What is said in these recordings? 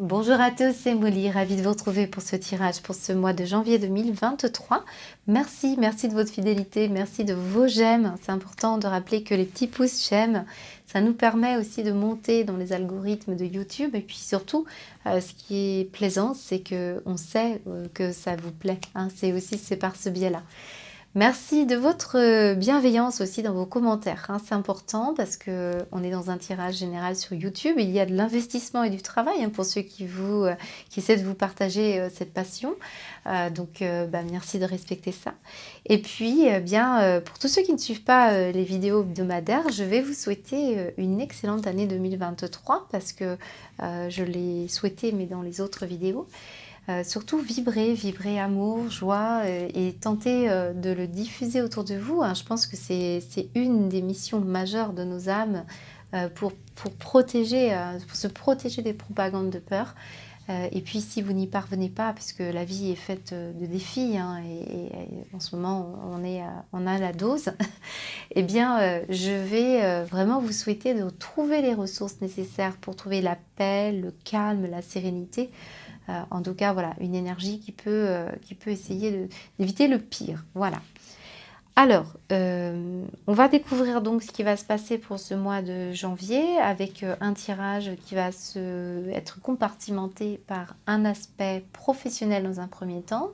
Bonjour à tous, c'est Molly, ravie de vous retrouver pour ce tirage pour ce mois de janvier 2023. Merci de votre fidélité, merci de vos j'aime. C'est important de rappeler que les petits pouces j'aime, ça nous permet aussi de monter dans les algorithmes de YouTube. Et puis surtout, ce qui est plaisant, c'est que on sait que ça vous plaît, hein. C'est par ce biais-là. Merci de votre bienveillance aussi dans vos commentaires, hein. C'est important parce que on est dans un tirage général sur YouTube. Il y a de l'investissement et du travail, hein, pour ceux qui essaient de vous partager cette passion. Merci de respecter ça. Et puis, pour tous ceux qui ne suivent pas les vidéos hebdomadaires, je vais vous souhaiter une excellente année 2023 parce que je l'ai souhaité, mais dans les autres vidéos. Surtout vibrer amour, joie et tenter de le diffuser autour de vous, hein. Je pense que c'est une des missions majeures de nos âmes pour se protéger des propagandes de peur. Et puis si vous n'y parvenez pas, puisque la vie est faite de défis, hein, et en ce moment on a la dose, eh bien je vais vraiment vous souhaiter de trouver les ressources nécessaires pour trouver la paix, le calme, la sérénité. En tout cas, voilà, une énergie qui peut essayer d'éviter le pire. Voilà. Alors, on va découvrir donc ce qui va se passer pour ce mois de janvier avec un tirage qui va être compartimenté par un aspect professionnel dans un premier temps.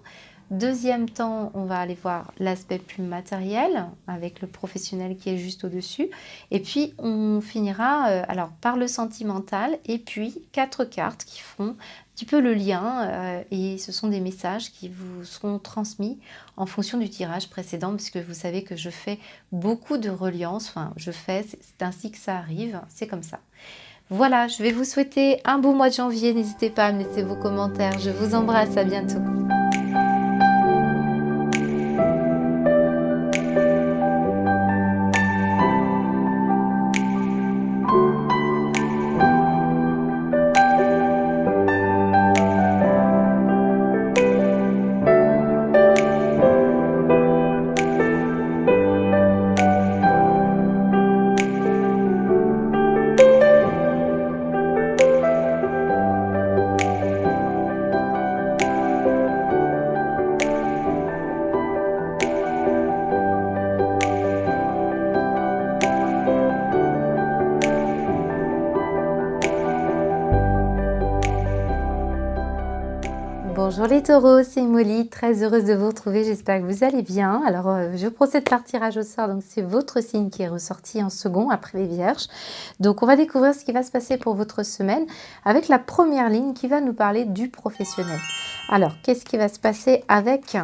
Deuxième temps, on va aller voir l'aspect plus matériel avec le professionnel qui est juste au-dessus. Et puis, on finira par le sentimental et puis 4 cartes qui feront un petit peu le lien et ce sont des messages qui vous seront transmis en fonction du tirage précédent puisque vous savez que je fais beaucoup de reliance. C'est ainsi que ça arrive, c'est comme ça. Voilà, je vais vous souhaiter un beau mois de janvier. N'hésitez pas à me laisser vos commentaires. Je vous embrasse, à bientôt. Bonjour les taureaux, c'est Molly, très heureuse de vous retrouver, j'espère que vous allez bien. Alors je procède par tirage au sort, donc c'est votre signe qui est ressorti en second après les vierges. Donc on va découvrir ce qui va se passer pour votre semaine avec la première ligne qui va nous parler du professionnel. Alors qu'est-ce qui va se passer avec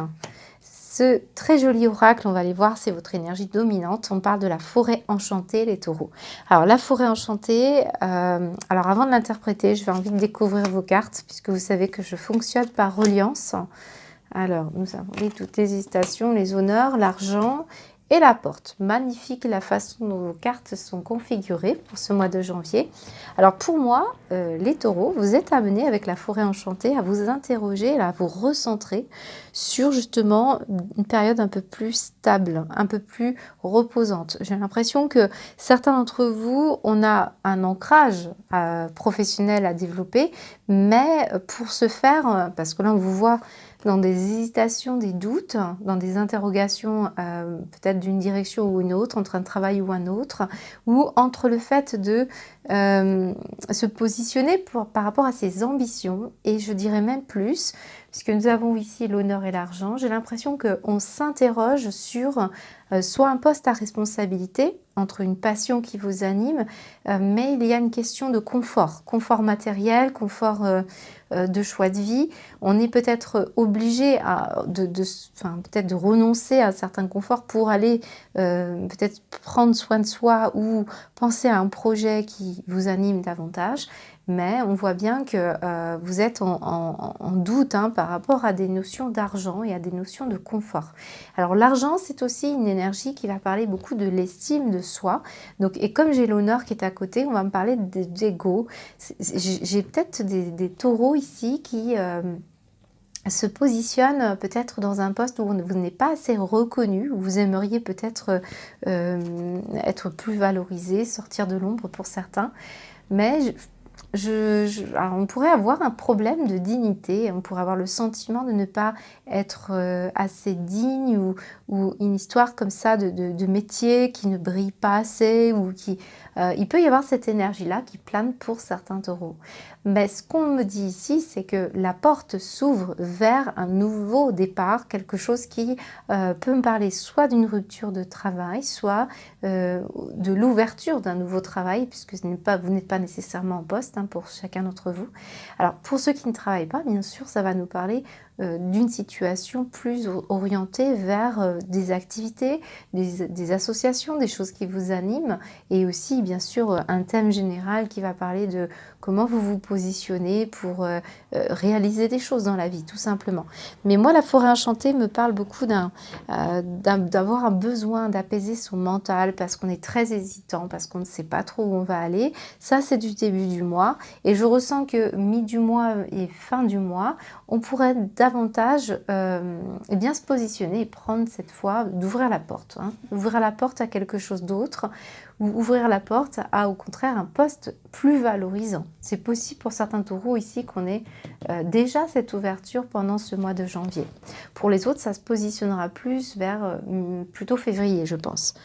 ce très joli oracle? On va aller voir, c'est votre énergie dominante. On parle de la forêt enchantée, les taureaux. Alors, la forêt enchantée, alors avant de l'interpréter, je vais envie de découvrir vos cartes, puisque vous savez que je fonctionne par reliance. Alors, nous avons toutes les stations, les honneurs, l'argent et la porte. Magnifique la façon dont vos cartes sont configurées pour ce mois de janvier. Alors pour moi, les taureaux, vous êtes amenés avec la forêt enchantée à vous interroger, à vous recentrer sur justement une période un peu plus stable, un peu plus reposante. J'ai l'impression que certains d'entre vous, on a un ancrage professionnel à développer, mais pour ce faire, parce que là on vous voit dans des hésitations, des doutes, dans des interrogations peut-être d'une direction ou une autre, entre un travail ou un autre, ou entre le fait de se positionner par rapport à ses ambitions, et je dirais même plus, puisque nous avons ici l'honneur et l'argent, j'ai l'impression qu'on s'interroge sur soit un poste à responsabilité, entre une passion qui vous anime, mais il y a une question de confort matériel, confort de choix de vie. On est peut-être obligé peut-être de renoncer à certains conforts pour aller peut-être prendre soin de soi ou penser à un projet qui vous anime davantage. Mais on voit bien que vous êtes en doute, hein, par rapport à des notions d'argent et à des notions de confort. Alors l'argent, c'est aussi une énergie qui va parler beaucoup de l'estime de soi. Donc, et comme j'ai l'honneur qui est à côté, on va me parler d'ego. J'ai peut-être des taureaux ici qui se positionnent peut-être dans un poste où vous n'êtes pas assez reconnu, où vous aimeriez peut-être être plus valorisé, sortir de l'ombre pour certains. Mais alors on pourrait avoir un problème de dignité, on pourrait avoir le sentiment de ne pas être assez digne ou une histoire comme ça de métier qui ne brille pas assez ou qui... il peut y avoir cette énergie-là qui plane pour certains taureaux. Mais ce qu'on me dit ici, c'est que la porte s'ouvre vers un nouveau départ, quelque chose qui peut me parler soit d'une rupture de travail, soit de l'ouverture d'un nouveau travail, puisque vous n'êtes pas nécessairement en poste hein, pour chacun d'entre vous. Alors pour ceux qui ne travaillent pas, bien sûr, ça va nous parler d'une situation plus orientée vers des activités, des associations, des choses qui vous animent, et aussi bien sûr un thème général qui va parler de comment vous vous positionnez pour réaliser des choses dans la vie, tout simplement. Mais moi, la forêt enchantée me parle beaucoup d'avoir un besoin d'apaiser son mental parce qu'on est très hésitant, parce qu'on ne sait pas trop où on va aller. Ça, c'est du début du mois. Et je ressens que mi du mois et fin du mois, on pourrait davantage eh bien, se positionner et prendre cette fois d'ouvrir la porte. Hein. Ouvrir la porte à quelque chose d'autre ou ouvrir la porte à, au contraire, un poste plus valorisant. C'est possible pour certains taureaux ici qu'on ait déjà cette ouverture pendant ce mois de janvier. Pour les autres, ça se positionnera plus vers plutôt février, je pense.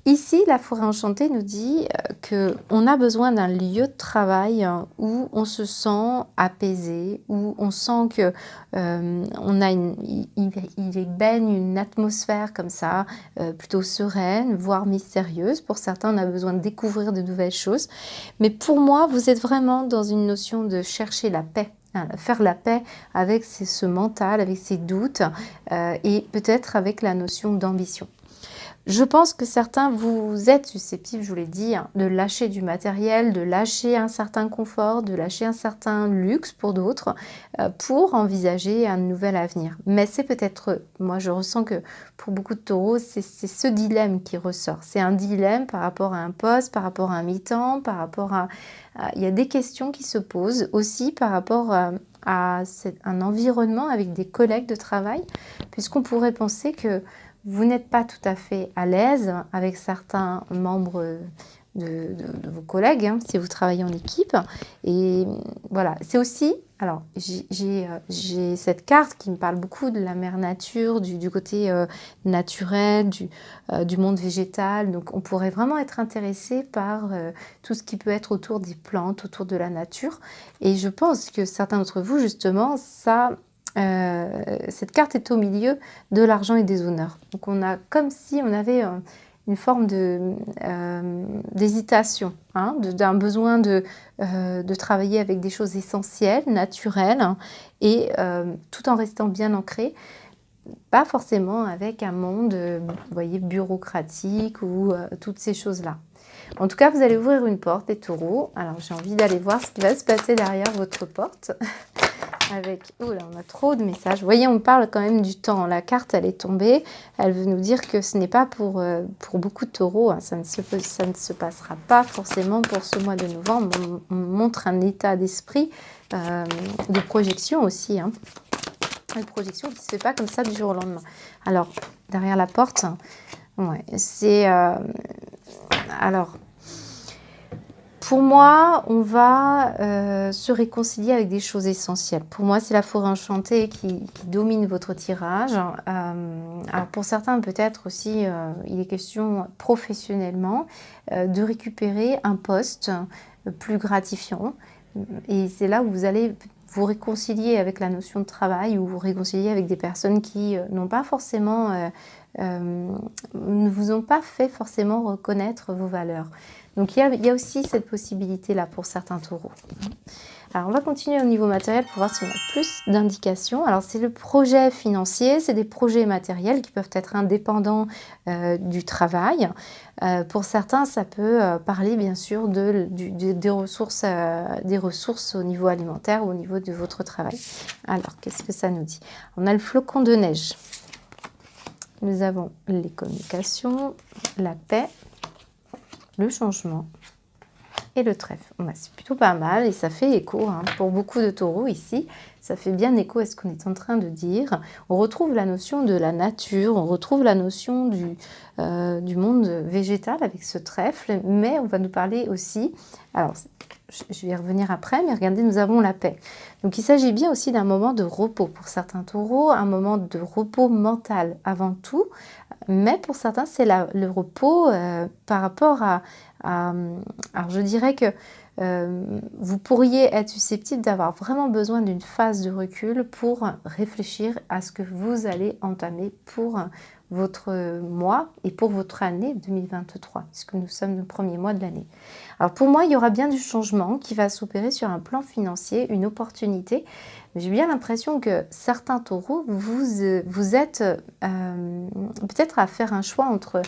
Ici, la forêt enchantée nous dit qu'on a besoin d'un lieu de travail où on se sent apaisé, où on sent que il baigne une atmosphère comme ça, plutôt sereine, voire mystérieuse. Pour certains, on a besoin de découvrir de nouvelles choses. Mais pour moi, vous êtes vraiment dans une notion de chercher la paix. Hein, faire la paix avec ce mental, avec ses doutes et peut-être avec la notion d'ambition. Je pense que certains, vous êtes susceptibles, je vous l'ai dit, hein, de lâcher du matériel, de lâcher un certain confort, de lâcher un certain luxe pour d'autres, pour envisager un nouvel avenir. Mais c'est peut-être, moi je ressens que pour beaucoup de taureaux, c'est ce dilemme qui ressort. C'est un dilemme par rapport à un poste, par rapport à un mi-temps, par rapport à... Il y a des questions qui se posent aussi par rapport à un environnement avec des collègues de travail, puisqu'on pourrait penser que vous n'êtes pas tout à fait à l'aise avec certains membres de vos collègues, hein, si vous travaillez en équipe. Et voilà, c'est aussi... Alors, j'ai cette carte qui me parle beaucoup de la mère nature, du côté naturel, du monde végétal. Donc, on pourrait vraiment être intéressé par tout ce qui peut être autour des plantes, autour de la nature. Et je pense que certains d'entre vous, justement, ça... cette carte est au milieu de l'argent et des honneurs. Donc on a comme si on avait une forme d'hésitation, hein, d'un besoin de travailler avec des choses essentielles, naturelles, hein, et tout en restant bien ancré, pas forcément avec un monde, vous voyez, bureaucratique ou toutes ces choses-là. En tout cas, vous allez ouvrir une porte, les taureaux. Alors j'ai envie d'aller voir ce qui va se passer derrière votre porte. Avec... Oh là, on a trop de messages. Vous voyez, on parle quand même du temps. La carte, elle est tombée. Elle veut nous dire que ce n'est pas pour beaucoup de taureaux. Hein. Ça ne se passera pas forcément pour ce mois de novembre. On montre un état d'esprit de projection aussi. Hein. Une projection qui ne se fait pas comme ça du jour au lendemain. Alors, derrière la porte, ouais, c'est... alors... Pour moi, on va se réconcilier avec des choses essentielles. Pour moi, c'est la forêt enchantée qui domine votre tirage. Alors pour certains, peut-être aussi, il est question professionnellement de récupérer un poste plus gratifiant. Et c'est là où vous allez vous réconcilier avec la notion de travail ou vous réconcilier avec des personnes qui n'ont pas forcément, ne vous ont pas fait forcément reconnaître vos valeurs. Donc il y a aussi cette possibilité-là pour certains taureaux. Alors on va continuer au niveau matériel pour voir si on a plus d'indications. Alors c'est le projet financier, c'est des projets matériels qui peuvent être indépendants du travail. Pour certains, ça peut parler bien sûr des ressources au niveau alimentaire ou au niveau de votre travail. Alors qu'est-ce que ça nous dit? On a le flocon de neige. Nous avons les communications, la paix, le changement et le trèfle. Ouais, c'est plutôt pas mal et ça fait écho hein, pour beaucoup de taureaux ici. ça fait bien écho à ce qu'on est en train de dire. On retrouve la notion de la nature, on retrouve la notion du monde végétal avec ce trèfle, mais on va nous parler aussi, alors je vais y revenir après, mais regardez, nous avons la paix. Donc il s'agit bien aussi d'un moment de repos pour certains taureaux, un moment de repos mental avant tout, mais pour certains c'est le repos par rapport alors je dirais que vous pourriez être susceptible d'avoir vraiment besoin d'une phase de recul pour réfléchir à ce que vous allez entamer pour votre mois et pour votre année 2023, puisque nous sommes le premier mois de l'année. Alors pour moi, il y aura bien du changement qui va s'opérer sur un plan financier, une opportunité. J'ai bien l'impression que certains taureaux, vous êtes peut-être à faire un choix entre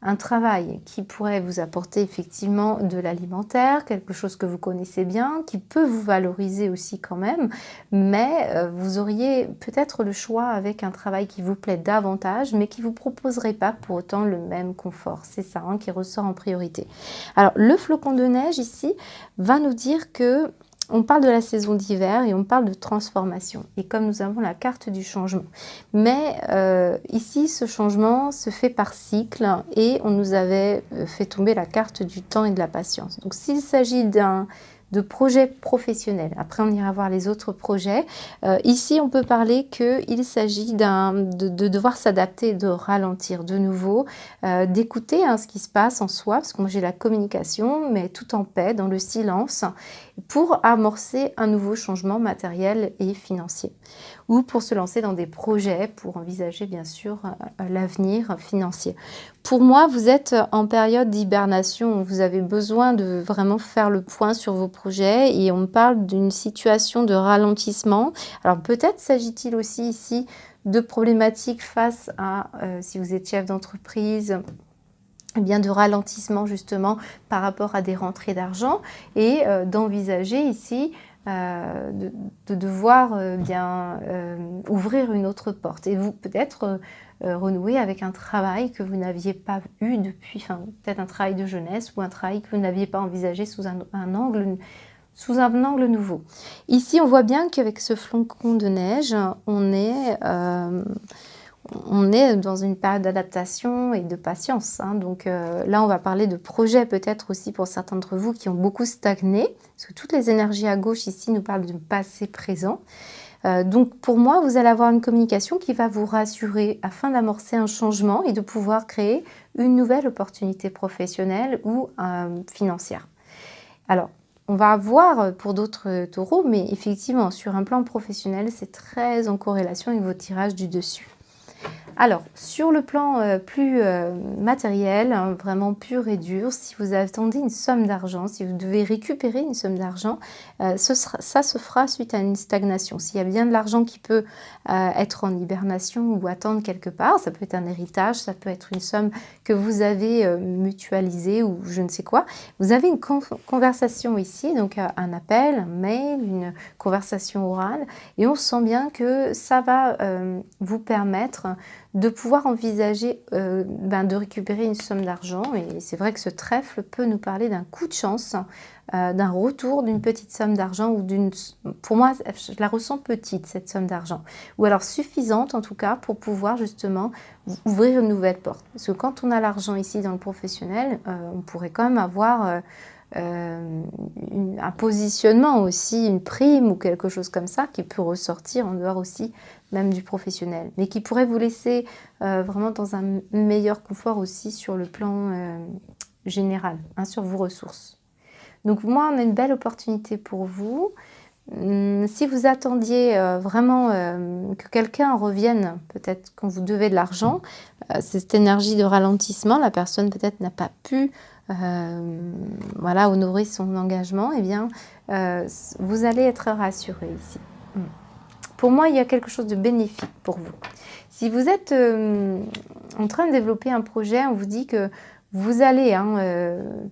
un travail qui pourrait vous apporter effectivement de l'alimentaire, quelque chose que vous connaissez bien, qui peut vous valoriser aussi quand même, mais vous auriez peut-être le choix avec un travail qui vous plaît davantage, mais qui ne vous proposerait pas pour autant le même confort. C'est ça hein, qui ressort en priorité. Alors le flocon de neige ici va nous dire que on parle de la saison d'hiver et on parle de transformation. Et comme nous avons la carte du changement. Mais ici, ce changement se fait par cycle et on nous avait fait tomber la carte du temps et de la patience. Donc s'il s'agit de projets professionnels, après on ira voir les autres projets. Ici, on peut parler qu'il s'agit de devoir s'adapter, de ralentir de nouveau, d'écouter ce qui se passe en soi, parce que moi j'ai la communication, mais tout en paix, dans le silence, pour amorcer un nouveau changement matériel et financier. Ou pour se lancer dans des projets, pour envisager bien sûr l'avenir financier. Pour moi, vous êtes en période d'hibernation, vous avez besoin de vraiment faire le point sur vos projets et on me parle d'une situation de ralentissement. Alors peut-être s'agit-il aussi ici de problématiques face à, si vous êtes chef d'entreprise, eh bien de ralentissement justement par rapport à des rentrées d'argent et d'envisager ici de devoir ouvrir une autre porte et vous peut-être renouer avec un travail que vous n'aviez pas eu depuis, enfin peut-être un travail de jeunesse ou un travail que vous n'aviez pas envisagé sous un angle nouveau. Ici on voit bien qu'avec ce flocon de neige on est dans une période d'adaptation et de patience. Hein. Donc là, on va parler de projets peut-être aussi pour certains d'entre vous qui ont beaucoup stagné. Parce que toutes les énergies à gauche ici nous parlent du passé présent. Donc pour moi, vous allez avoir une communication qui va vous rassurer afin d'amorcer un changement et de pouvoir créer une nouvelle opportunité professionnelle ou financière. Alors, on va voir pour d'autres taureaux, mais effectivement, sur un plan professionnel, c'est très en corrélation avec vos tirages du dessus. Alors, sur le plan plus matériel, hein, vraiment pur et dur, si vous attendez une somme d'argent, si vous devez récupérer une somme d'argent, ça se fera suite à une stagnation. S'il y a bien de l'argent qui peut être en hibernation ou attendre quelque part, ça peut être un héritage, ça peut être une somme que vous avez mutualisée ou je ne sais quoi. Vous avez une conversation ici, donc un appel, un mail, une conversation orale, et on sent bien que ça va vous permettre de pouvoir envisager de récupérer une somme d'argent. Et c'est vrai que ce trèfle peut nous parler d'un coup de chance, d'un retour d'une petite somme d'argent ou pour moi, je la ressens petite cette somme d'argent, ou alors suffisante en tout cas pour pouvoir justement ouvrir une nouvelle porte. Parce que quand on a l'argent ici dans le professionnel, on pourrait quand même avoir un positionnement aussi, une prime ou quelque chose comme ça qui peut ressortir en dehors aussi même du professionnel, mais qui pourrait vous laisser vraiment dans un meilleur confort aussi sur le plan général, hein, sur vos ressources. Donc moi, on a une belle opportunité pour vous. Si vous attendiez vraiment que quelqu'un revienne, peut-être quand vous devez de l'argent, c'est cette énergie de ralentissement, la personne peut-être n'a pas pu honorer son engagement, eh bien, vous allez être rassuré ici. Pour moi, il y a quelque chose de bénéfique pour vous. Si vous êtes en train de développer un projet, on vous dit que Vous allez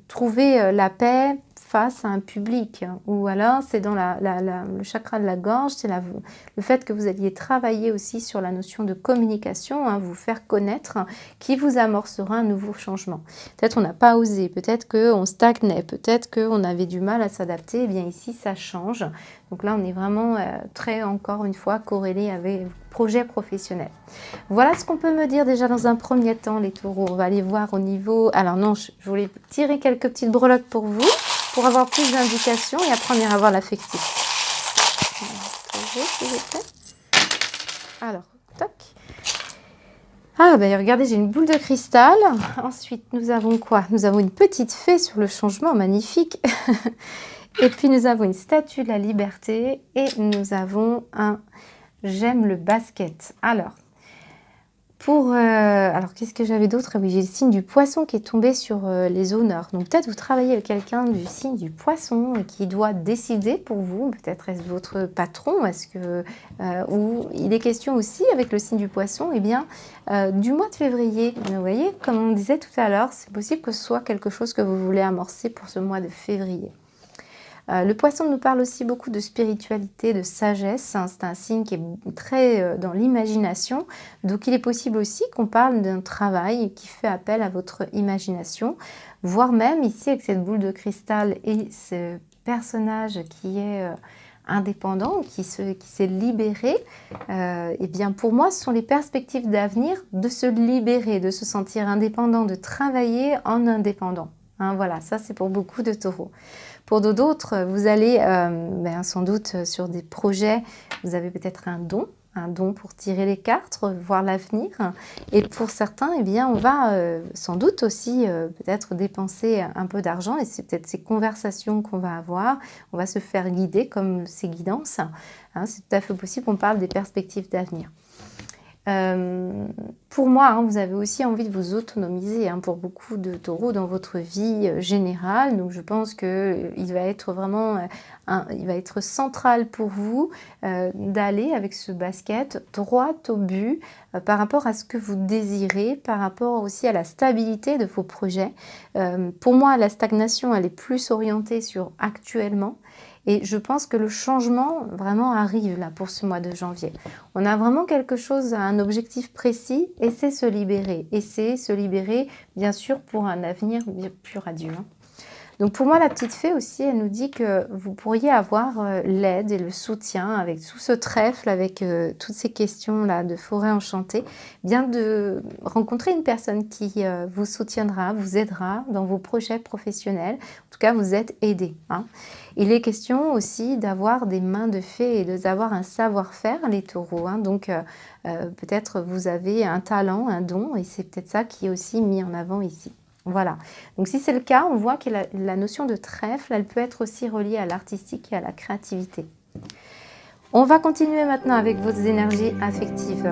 trouver la paix face à un public, ou alors c'est dans le chakra de la gorge, c'est le fait que vous alliez travailler aussi sur la notion de communication, vous faire connaître, qui vous amorcera un nouveau changement. Peut-être on n'a pas osé, peut-être qu'on stagnait, peut-être qu'on avait du mal à s'adapter, et bien ici ça change. Donc là on est vraiment très, encore une fois, corrélé avec projet professionnel. Voilà ce qu'on peut me dire déjà dans un premier temps, les taureaux. On va aller voir au niveau... Alors non, je voulais tirer quelques petites breloques pour vous, pour avoir plus d'indications et après on ira voir l'affectif. Alors, toc. Ah ben regardez, j'ai une boule de cristal. Ensuite, nous avons quoi? Nous avons une petite fée sur le changement, magnifique. Et puis nous avons une statue de la liberté et nous avons un j'aime le basket. Alors, alors qu'est-ce que j'avais d'autre? Oui, j'ai le signe du poisson qui est tombé sur les honneurs. Donc peut-être vous travaillez avec quelqu'un du signe du poisson qui doit décider pour vous. Peut-être est-ce votre patron, ou il est question aussi avec le signe du poisson, eh bien, du mois de février. Vous voyez, comme on disait tout à l'heure, c'est possible que ce soit quelque chose que vous voulez amorcer pour ce mois de février. Le poisson nous parle aussi beaucoup de spiritualité, de sagesse. C'est un signe qui est très dans l'imagination. Donc il est possible aussi qu'on parle d'un travail qui fait appel à votre imagination. Voire même ici avec cette boule de cristal et ce personnage qui est indépendant, qui s'est libéré. Eh bien pour moi ce sont les perspectives d'avenir de se libérer, de se sentir indépendant, de travailler en indépendant. Voilà, ça c'est pour beaucoup de taureaux. Pour d'autres, vous allez sans doute sur des projets, vous avez peut-être un don pour tirer les cartes, voir l'avenir. Et pour certains, eh bien, on va sans doute aussi peut-être dépenser un peu d'argent et c'est peut-être ces conversations qu'on va avoir. On va se faire guider comme ces guidances. C'est tout à fait possible qu'on parle des perspectives d'avenir. Pour moi, vous avez aussi envie de vous autonomiser pour beaucoup de taureaux dans votre vie générale. Donc je pense qu'il va être vraiment il va être central pour vous d'aller avec ce basket droit au but par rapport à ce que vous désirez, par rapport aussi à la stabilité de vos projets. Pour moi, la stagnation, elle est plus orientée sur actuellement. Et je pense que le changement vraiment arrive là pour ce mois de janvier. On a vraiment quelque chose, un objectif précis et c'est se libérer. Et c'est se libérer bien sûr pour un avenir plus radieux. Donc pour moi la petite fée aussi, elle nous dit que vous pourriez avoir l'aide et le soutien avec tout ce trèfle, avec toutes ces questions là de forêt enchantée, bien de rencontrer une personne qui vous soutiendra, vous aidera dans vos projets professionnels. En tout cas vous êtes aidé. Il est question aussi d'avoir des mains de fée et d'avoir un savoir-faire les taureaux. Donc peut-être vous avez un talent, un don et c'est peut-être ça qui est aussi mis en avant ici. Voilà, donc si c'est le cas, on voit que la notion de trèfle, elle peut être aussi reliée à l'artistique et à la créativité. On va continuer maintenant avec vos énergies affectives.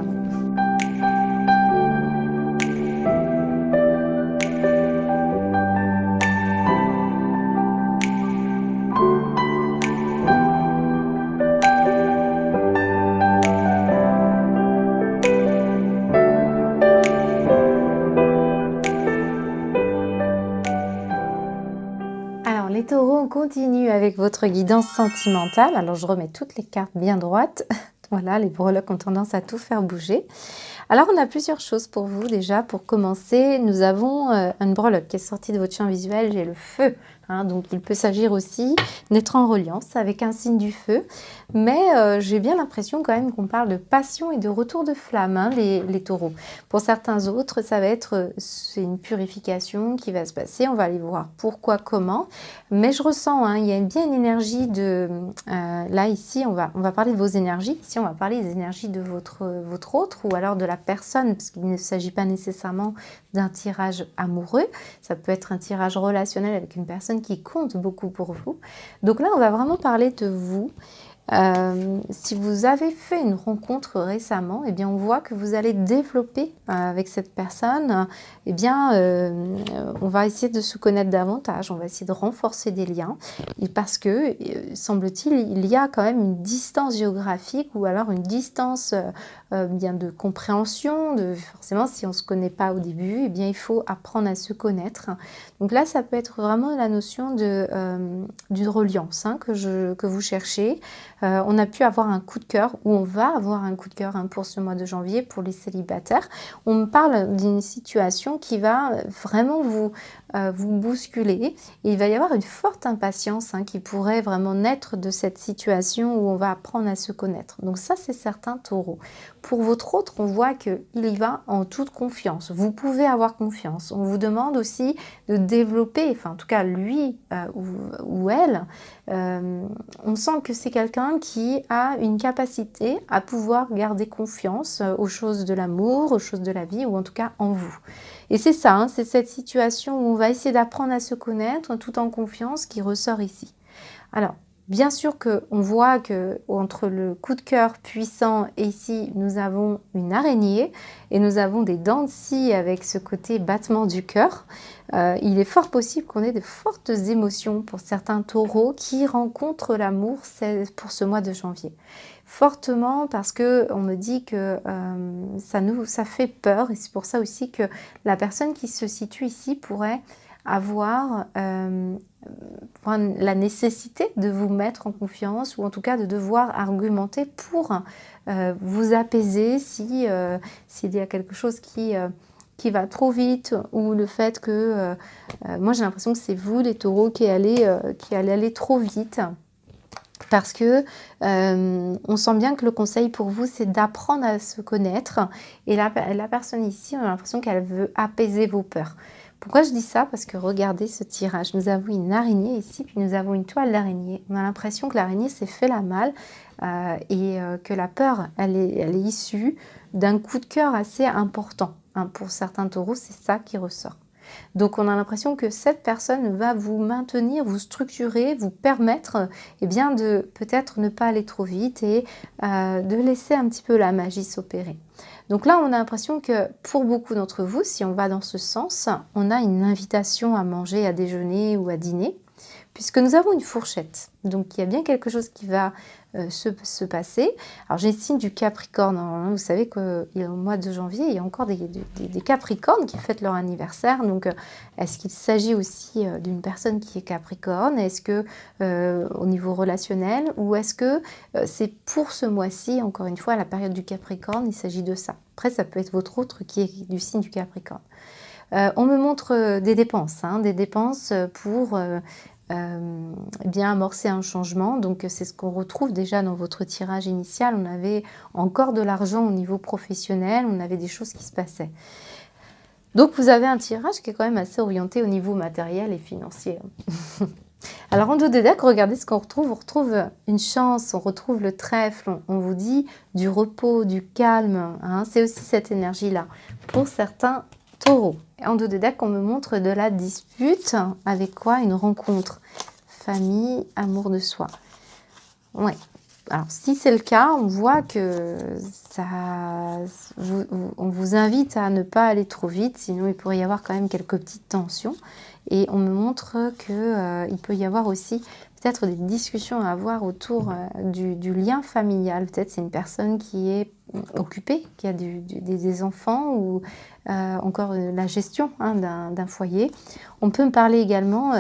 Les taureaux, on continue avec votre guidance sentimentale. Alors, je remets toutes les cartes bien droites. Voilà, les breloques ont tendance à tout faire bouger. Alors, on a plusieurs choses pour vous déjà. Pour commencer, nous avons une breloque qui est sortie de votre champ visuel. J'ai le feu. Donc, il peut s'agir aussi d'être en reliance avec un signe du feu. Mais j'ai bien l'impression quand même qu'on parle de passion et de retour de flamme, les taureaux. Pour certains autres, ça va être c'est une purification qui va se passer. On va aller voir pourquoi, comment. Mais je ressens, il y a bien une énergie de... là, ici, on va parler de vos énergies. Ici, on va parler des énergies de votre autre ou alors de la personne, parce qu'il ne s'agit pas nécessairement d'un tirage amoureux. Ça peut être un tirage relationnel avec une personne qui compte beaucoup pour vous. Donc là, on va vraiment parler de vous. Si vous avez fait une rencontre récemment, eh bien, on voit que vous allez développer avec cette personne, eh bien, on va essayer de se connaître davantage, on va essayer de renforcer des liens et parce que, semble-t-il, il y a quand même une distance géographique ou alors une distance, bien de compréhension, forcément si on ne se connaît pas au début, eh bien, il faut apprendre à se connaître. Donc là, ça peut être vraiment la notion d'une reliance hein, que vous cherchez. On a pu avoir un coup de cœur, ou on va avoir un coup de cœur hein, pour ce mois de janvier, pour les célibataires. On me parle d'une situation qui va vraiment vous bousculer. Et il va y avoir une forte impatience hein, qui pourrait vraiment naître de cette situation où on va apprendre à se connaître. Donc ça, c'est certain, Taureau. Pour votre autre, on voit qu'il y va en toute confiance. Vous pouvez avoir confiance. On vous demande aussi de développer, enfin en tout cas lui ou elle, on sent que c'est quelqu'un qui a une capacité à pouvoir garder confiance aux choses de l'amour, aux choses de la vie, ou en tout cas en vous. Et c'est ça, hein, c'est cette situation où on va essayer d'apprendre à se connaître tout en confiance qui ressort ici. Alors, bien sûr qu'on voit que entre le coup de cœur puissant et ici, nous avons une araignée et nous avons des dents de scie avec ce côté battement du cœur. Il est fort possible qu'on ait de fortes émotions pour certains taureaux qui rencontrent l'amour pour ce mois de janvier. Fortement parce que on me dit que ça fait peur et c'est pour ça aussi que la personne qui se situe ici pourrait avoir la nécessité de vous mettre en confiance ou en tout cas de devoir argumenter pour vous apaiser s'il y a quelque chose qui va trop vite ou le fait que moi j'ai l'impression que c'est vous les taureaux qui allez aller trop vite. Parce que on sent bien que le conseil pour vous, c'est d'apprendre à se connaître. Et la personne ici, on a l'impression qu'elle veut apaiser vos peurs. Pourquoi je dis ça? Parce que regardez ce tirage. Nous avons une araignée ici, puis nous avons une toile d'araignée. On a l'impression que l'araignée s'est fait la malle et que la peur, elle est issue d'un coup de cœur assez important. Hein, pour certains taureaux, c'est ça qui ressort. Donc on a l'impression que cette personne va vous maintenir, vous structurer, vous permettre eh bien, de peut-être ne pas aller trop vite et de laisser un petit peu la magie s'opérer. Donc là, on a l'impression que pour beaucoup d'entre vous, si on va dans ce sens, on a une invitation à manger, à déjeuner ou à dîner, puisque nous avons une fourchette. Donc il y a bien quelque chose qui va se passer. Alors j'ai le signe du Capricorne. Hein. Vous savez qu'au mois de janvier, il y a encore des Capricornes qui fêtent leur anniversaire. Donc est-ce qu'il s'agit aussi d'une personne qui est Capricorne? Est-ce que au niveau relationnel? Ou est-ce que c'est pour ce mois-ci, encore une fois, à la période du Capricorne, il s'agit de ça. Après, ça peut être votre autre qui est du signe du Capricorne. On me montre des dépenses, hein, des dépenses pour bien amorcer un changement. Donc c'est ce qu'on retrouve déjà dans votre tirage initial. On avait encore de l'argent au niveau professionnel, on avait des choses qui se passaient. Donc vous avez un tirage qui est quand même assez orienté au niveau matériel et financier. Alors en dos de deck, regardez ce qu'on retrouve. On retrouve une chance, on retrouve le trèfle, on vous dit du repos, du calme. Hein, c'est aussi cette énergie-là pour certains taureaux. En dos de deck, on me montre de la dispute. Avec quoi? Une rencontre. Famille, amour de soi. Ouais. Alors, si c'est le cas, on voit que on vous invite à ne pas aller trop vite, sinon il pourrait y avoir quand même quelques petites tensions. Et on me montre qu'il peut y avoir aussi peut-être des discussions à avoir autour du lien familial. Peut-être c'est une personne qui est occupée, qui a des enfants ou encore la gestion hein, d'un foyer. On peut me parler également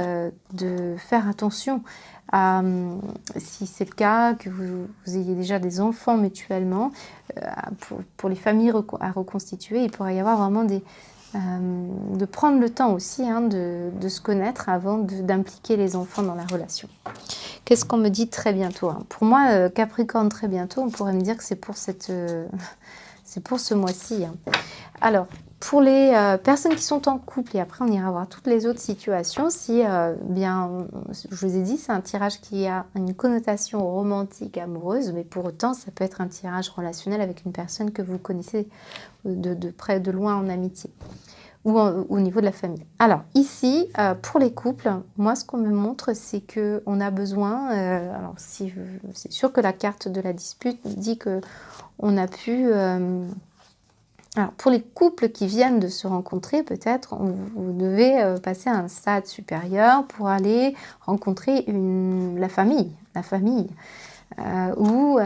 de faire attention à, si c'est le cas, que vous ayez déjà des enfants mutuellement, pour les familles à reconstituer, il pourrait y avoir vraiment de prendre le temps aussi hein, de se connaître avant d'impliquer les enfants dans la relation. Qu'est-ce qu'on me dit très bientôt hein? Pour moi, Capricorne très bientôt, on pourrait me dire que c'est pour c'est pour ce mois-ci. Hein. Alors, pour les personnes qui sont en couple, et après on ira voir toutes les autres situations, si bien, je vous ai dit, c'est un tirage qui a une connotation romantique, amoureuse, mais pour autant, ça peut être un tirage relationnel avec une personne que vous connaissez de près, de loin en amitié. ou au niveau de la famille. Alors ici, pour les couples, moi ce qu'on me montre, c'est qu'on a besoin, alors si c'est sûr que la carte de la dispute dit qu'on a pu, alors pour les couples qui viennent de se rencontrer, peut-être, vous devez passer à un stade supérieur pour aller rencontrer la famille. Où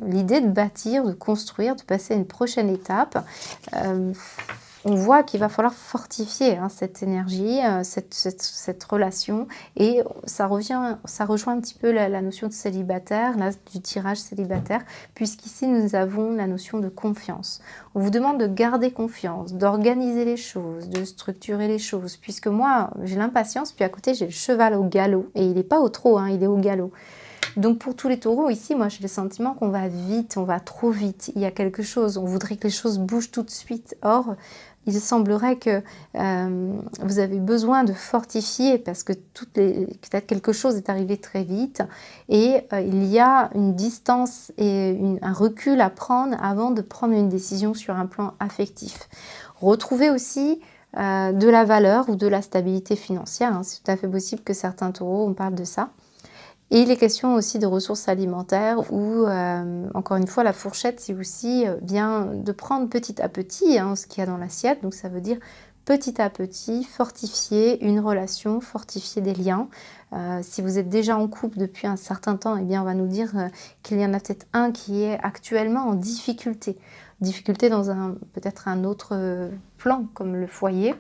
l'idée de bâtir, de construire, de passer à une prochaine étape, on voit qu'il va falloir fortifier cette énergie, cette relation, et ça rejoint un petit peu la notion de célibataire, là, du tirage célibataire, puisqu'ici nous avons la notion de confiance. On vous demande de garder confiance, d'organiser les choses, de structurer les choses, puisque moi j'ai l'impatience, puis à côté j'ai le cheval au galop, et il n'est pas au trot, il est au galop. Donc pour tous les taureaux, ici, moi j'ai le sentiment qu'on va vite, on va trop vite. Il y a quelque chose, on voudrait que les choses bougent tout de suite. Or, il semblerait que vous avez besoin de fortifier parce que peut-être quelque chose est arrivé très vite et il y a une distance et un recul à prendre avant de prendre une décision sur un plan affectif. Retrouvez aussi de la valeur ou de la stabilité financière. C'est tout à fait possible que certains taureaux, on parle de ça. Et il est question aussi de ressources alimentaires où, encore une fois, la fourchette, c'est aussi bien de prendre petit à petit ce qu'il y a dans l'assiette. Donc ça veut dire petit à petit fortifier une relation, fortifier des liens. Si vous êtes déjà en couple depuis un certain temps, eh bien on va nous dire qu'il y en a peut-être un qui est actuellement en difficulté. Difficulté dans peut-être un autre plan, comme le foyer.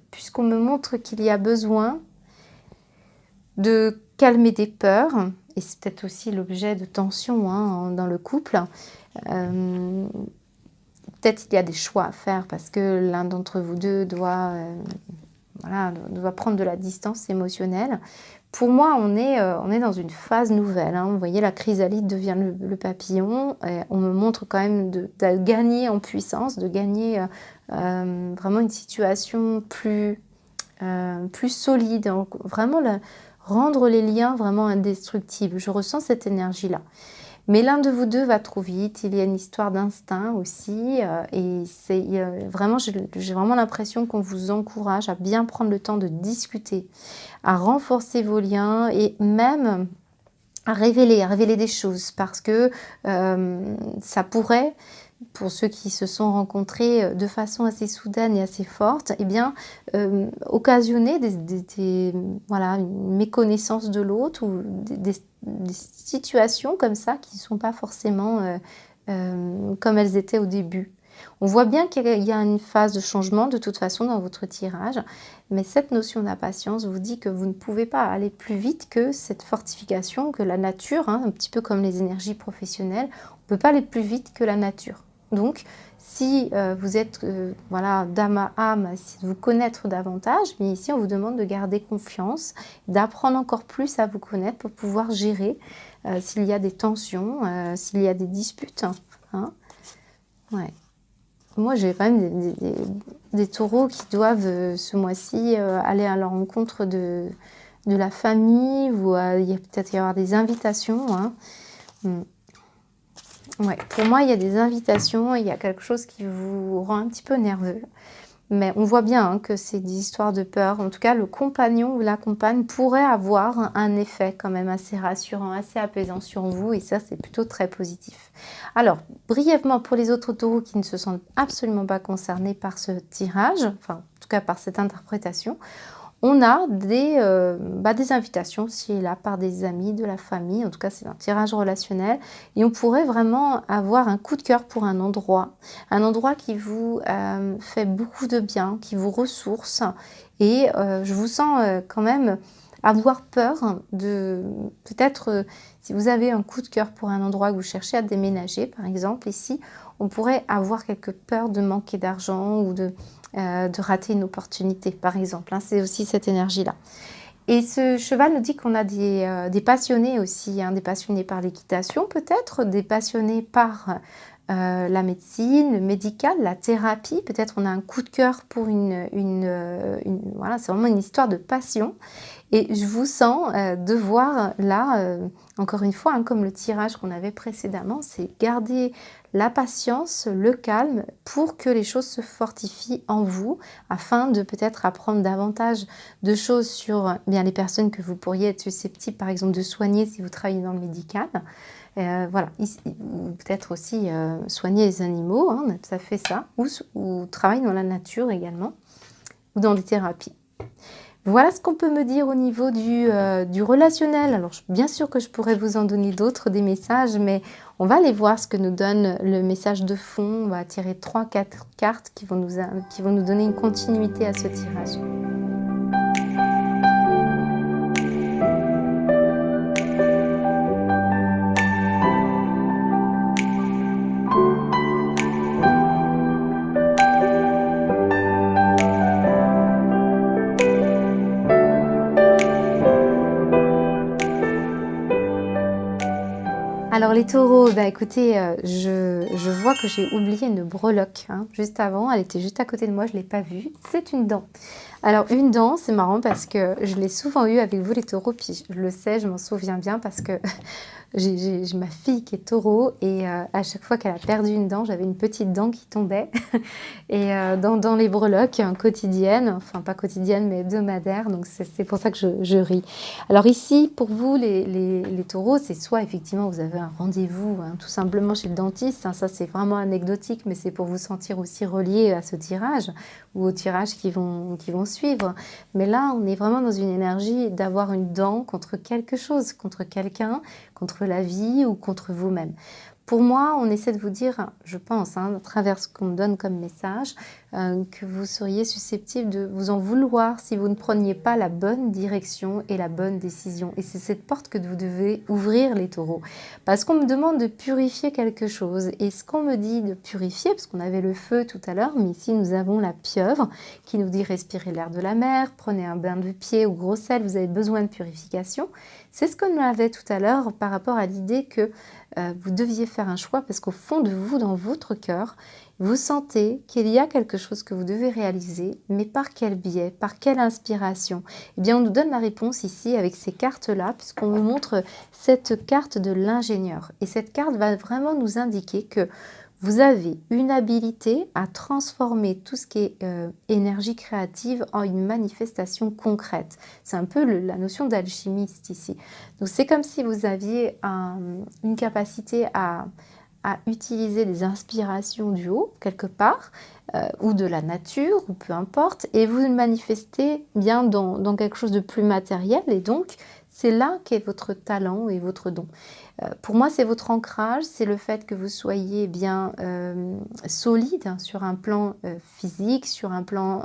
Puisqu'on me montre qu'il y a besoin de calmer des peurs, et c'est peut-être aussi l'objet de tensions dans le couple. Peut-être il y a des choix à faire parce que l'un d'entre vous deux doit prendre de la distance émotionnelle. Pour moi, on est dans une phase nouvelle. Vous voyez, la chrysalide devient le papillon. Et on me montre quand même de gagner en puissance, de gagner vraiment une situation plus solide. Donc, vraiment rendre les liens vraiment indestructibles. Je ressens cette énergie-là. Mais l'un de vous deux va trop vite. Il y a une histoire d'instinct aussi. Et vraiment, j'ai vraiment l'impression qu'on vous encourage à bien prendre le temps de discuter, à renforcer vos liens et même à révéler des choses. Parce que ça pourrait, pour ceux qui se sont rencontrés de façon assez soudaine et assez forte, eh bien, occasionner une méconnaissance de l'autre ou des situations comme ça qui ne sont pas forcément comme elles étaient au début. On voit bien qu'il y a une phase de changement de toute façon dans votre tirage, mais cette notion d'impatience vous dit que vous ne pouvez pas aller plus vite que cette fortification, que la nature, un petit peu comme les énergies professionnelles, on ne peut pas aller plus vite que la nature. Donc, si vous êtes d'âme à âme, si vous connaître davantage, mais ici on vous demande de garder confiance, d'apprendre encore plus à vous connaître pour pouvoir gérer s'il y a des tensions, s'il y a des disputes. Ouais. Moi, j'ai quand même des taureaux qui doivent ce mois-ci aller à la rencontre de la famille, ou il y a peut-être y avoir des invitations. Ouais, pour moi, il y a des invitations, il y a quelque chose qui vous rend un petit peu nerveux. Mais on voit bien que c'est des histoires de peur. En tout cas, le compagnon ou la compagne pourrait avoir un effet quand même assez rassurant, assez apaisant sur vous. Et ça, c'est plutôt très positif. Alors, brièvement, pour les autres taureaux qui ne se sentent absolument pas concernés par ce tirage, enfin, en tout cas par cette interprétation, on a des invitations, si et là, par des amis, de la famille. En tout cas, c'est un tirage relationnel. Et on pourrait vraiment avoir un coup de cœur pour un endroit qui vous fait beaucoup de bien, qui vous ressource. Et je vous sens quand même avoir peur de peut-être, si vous avez un coup de cœur pour un endroit que vous cherchez à déménager, par exemple, ici, on pourrait avoir quelque peur de manquer d'argent ou de rater une opportunité, par exemple. C'est aussi cette énergie-là. Et ce cheval nous dit qu'on a des passionnés aussi, des passionnés par l'équitation peut-être, des passionnés par la médecine, le médical, la thérapie. Peut-être on a un coup de cœur pour voilà, c'est vraiment une histoire de passion. Et je vous sens devoir là, encore une fois, hein, comme le tirage qu'on avait précédemment, c'est garder la patience, le calme pour que les choses se fortifient en vous, afin de peut-être apprendre davantage de choses sur bien les personnes que vous pourriez être susceptibles, par exemple, de soigner si vous travaillez dans le médical. Voilà, ou peut-être aussi soigner les animaux, hein, on a tout à fait ça, ou travailler dans la nature également, ou dans des thérapies. Voilà ce qu'on peut me dire au niveau du relationnel. Alors, bien sûr que je pourrais vous en donner d'autres, des messages, mais on va aller voir ce que nous donne le message de fond. On va tirer 3-4 cartes qui vont nous donner une continuité à ce tirage. Alors les taureaux, bah écoutez, je vois que j'ai oublié une breloque, hein, juste avant. Elle était juste à côté de moi, je ne l'ai pas vue. C'est une dent. Alors une dent, c'est marrant parce que je l'ai souvent eu avec vous les taureaux, puis je le sais, je m'en souviens bien parce que j'ai ma fille qui est taureau et à chaque fois qu'elle a perdu une dent, j'avais une petite dent qui tombait. Et dans les breloques quotidiennes, enfin pas quotidiennes mais hebdomadaires, donc c'est pour ça que je ris. Alors ici, pour vous les taureaux, c'est soit effectivement vous avez un rendez-vous hein, tout simplement chez le dentiste, hein, ça c'est vraiment anecdotique, mais c'est pour vous sentir aussi relié à ce tirage ou aux tirages qui vont suivre. Mais là, on est vraiment dans une énergie d'avoir une dent contre quelque chose, contre quelqu'un, contre la vie ou contre vous-même. Pour moi, on essaie de vous dire, je pense, hein, à travers ce qu'on me donne comme message, que vous seriez susceptible de vous en vouloir si vous ne preniez pas la bonne direction et la bonne décision. Et c'est cette porte que vous devez ouvrir, les taureaux. Parce qu'on me demande de purifier quelque chose. Et ce qu'on me dit de purifier, parce qu'on avait le feu tout à l'heure, mais ici nous avons la pieuvre qui nous dit respirez l'air de la mer, prenez un bain de pied ou gros sel, vous avez besoin de purification. C'est ce qu'on avait tout à l'heure par rapport à l'idée que vous deviez faire un choix parce qu'au fond de vous, dans votre cœur, vous sentez qu'il y a quelque chose que vous devez réaliser, mais par quel biais, par quelle inspiration? Eh bien, on nous donne la réponse ici avec ces cartes-là, puisqu'on nous montre cette carte de l'ingénieur. Et cette carte va vraiment nous indiquer que vous avez une habilité à transformer tout ce qui est énergie créative en une manifestation concrète. C'est un peu la notion d'alchimiste ici. Donc c'est comme si vous aviez une capacité à utiliser des inspirations du haut, quelque part, ou de la nature, ou peu importe, et vous le manifestez bien dans quelque chose de plus matériel, et donc c'est là qu'est votre talent et votre don. Pour moi, c'est votre ancrage, c'est le fait que vous soyez bien solide hein, sur un plan physique, sur un plan,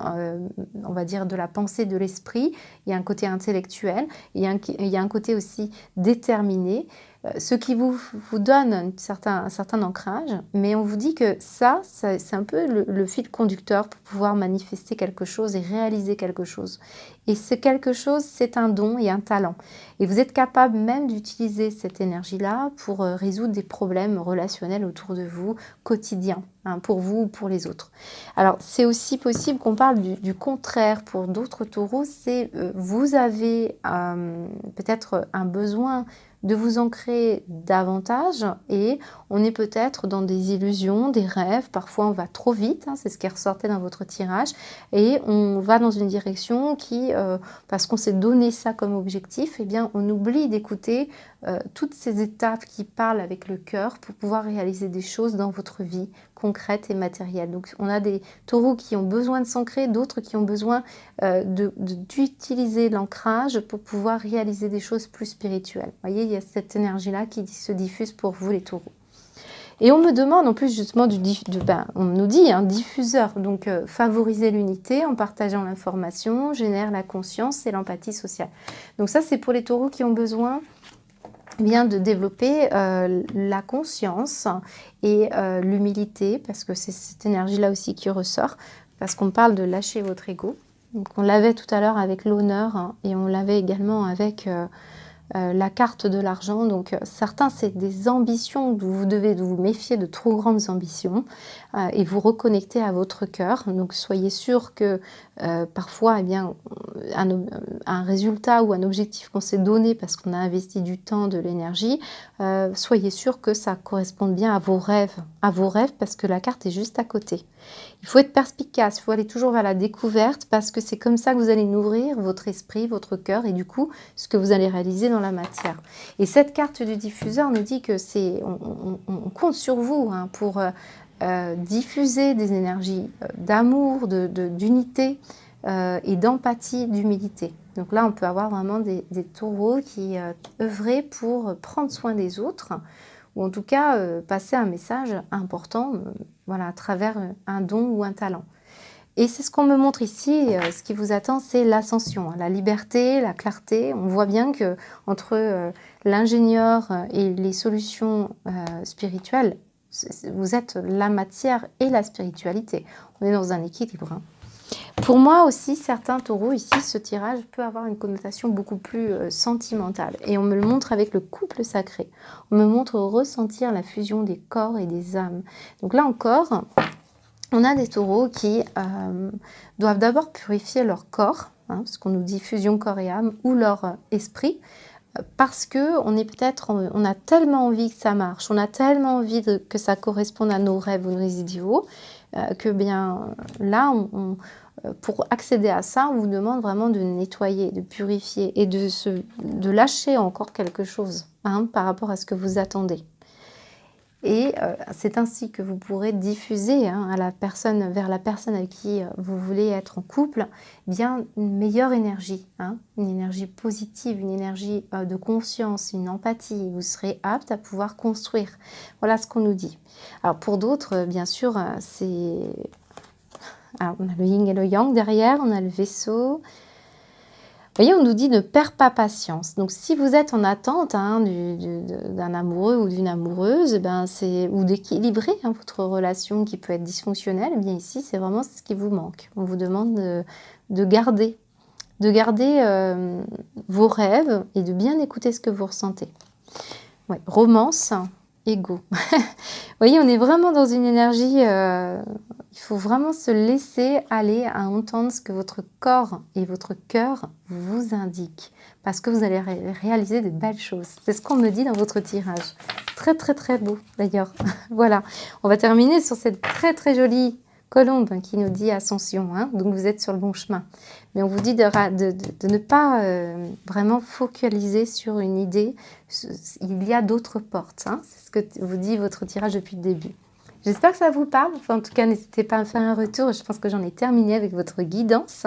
on va dire, de la pensée, de l'esprit. Il y a un côté intellectuel, il y a un côté aussi déterminé, ce qui vous donne un certain ancrage, mais on vous dit que ça c'est un peu le fil conducteur pour pouvoir manifester quelque chose et réaliser quelque chose. Et ce quelque chose, c'est un don et un talent. Et vous êtes capable même d'utiliser cette énergie-là pour résoudre des problèmes relationnels autour de vous, quotidiens, hein, pour vous ou pour les autres. Alors, c'est aussi possible qu'on parle du contraire pour d'autres taureaux, c'est vous avez peut-être un besoin de vous ancrer davantage et on est peut-être dans des illusions, des rêves, parfois on va trop vite, hein, c'est ce qui ressortait dans votre tirage, et on va dans une direction qui, parce qu'on s'est donné ça comme objectif, eh bien on oublie d'écouter toutes ces étapes qui parlent avec le cœur pour pouvoir réaliser des choses dans votre vie concrète et matérielle. Donc on a des taureaux qui ont besoin de s'ancrer, d'autres qui ont besoin d'utiliser l'ancrage pour pouvoir réaliser des choses plus spirituelles. Vous voyez, il y a cette énergie-là qui se diffuse pour vous les taureaux. Et on me demande en plus justement on nous dit un diffuseur, donc favoriser l'unité en partageant l'information, génère la conscience et l'empathie sociale. Donc ça c'est pour les taureaux qui ont besoin bien de développer la conscience et l'humilité, parce que c'est cette énergie-là aussi qui ressort, parce qu'on parle de lâcher votre ego. Donc on l'avait tout à l'heure avec l'honneur hein, et on l'avait également avec la carte de l'argent. Donc certains, c'est des ambitions, où vous devez vous méfier de trop grandes ambitions et vous reconnecter à votre cœur. Donc soyez sûr que parfois, eh bien, un résultat ou un objectif qu'on s'est donné parce qu'on a investi du temps, de l'énergie, soyez sûr que ça corresponde bien à vos rêves parce que la carte est juste à côté. Il faut être perspicace, il faut aller toujours vers la découverte parce que c'est comme ça que vous allez nourrir votre esprit, votre cœur et du coup, ce que vous allez réaliser dans la matière. Et cette carte du diffuseur nous dit que on compte sur vous hein, pour diffuser des énergies d'amour, d'unité et d'empathie, d'humilité. Donc là, on peut avoir vraiment des taureaux qui œuvraient pour prendre soin des autres ou en tout cas passer un message important voilà, à travers un don ou un talent. Et c'est ce qu'on me montre ici, ce qui vous attend, c'est l'ascension, hein, la liberté, la clarté. On voit bien que entre l'ingénieur et les solutions spirituelles, vous êtes la matière et la spiritualité. On est dans un équilibre. Hein. Pour moi aussi, certains taureaux, ici, ce tirage peut avoir une connotation beaucoup plus sentimentale. Et on me le montre avec le couple sacré. On me montre ressentir la fusion des corps et des âmes. Donc là encore, on a des taureaux qui doivent d'abord purifier leur corps, hein, parce qu'on nous dit fusion corps et âme, ou leur esprit, parce que on a tellement envie que ça marche, on a tellement envie que ça corresponde à nos rêves ou nos idéaux, que bien là, pour accéder à ça, on vous demande vraiment de nettoyer, de purifier et de lâcher encore quelque chose hein, par rapport à ce que vous attendez. Et c'est ainsi que vous pourrez diffuser hein, vers la personne avec qui vous voulez être en couple, bien une meilleure énergie, hein, une énergie positive, une énergie de conscience, une empathie. Vous serez apte à pouvoir construire. Voilà ce qu'on nous dit. Alors pour d'autres, bien sûr, alors, on a le yin et le yang derrière, on a le vaisseau. Vous voyez, on nous dit ne perds pas patience. Donc, si vous êtes en attente hein, d'un amoureux ou d'une amoureuse, ou d'équilibrer hein, votre relation qui peut être dysfonctionnelle, eh bien ici, c'est vraiment ce qui vous manque. On vous demande de garder vos rêves et de bien écouter ce que vous ressentez. Ouais, romance, ego. Vous voyez, on est vraiment dans une énergie, il faut vraiment se laisser aller à entendre ce que votre corps et votre cœur vous indiquent. Parce que vous allez réaliser de belles choses. C'est ce qu'on me dit dans votre tirage. Très, très, très beau d'ailleurs. Voilà, on va terminer sur cette très, très jolie colombe qui nous dit ascension. Hein, donc vous êtes sur le bon chemin. Mais on vous dit de ne pas vraiment focaliser sur une idée. Il y a d'autres portes. Hein, c'est ce que vous dit votre tirage depuis le début. J'espère que ça vous parle. Enfin, en tout cas, n'hésitez pas à me faire un retour. Je pense que j'en ai terminé avec votre guidance.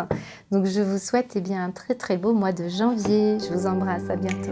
Donc, je vous souhaite un très très beau mois de janvier. Je vous embrasse. À bientôt.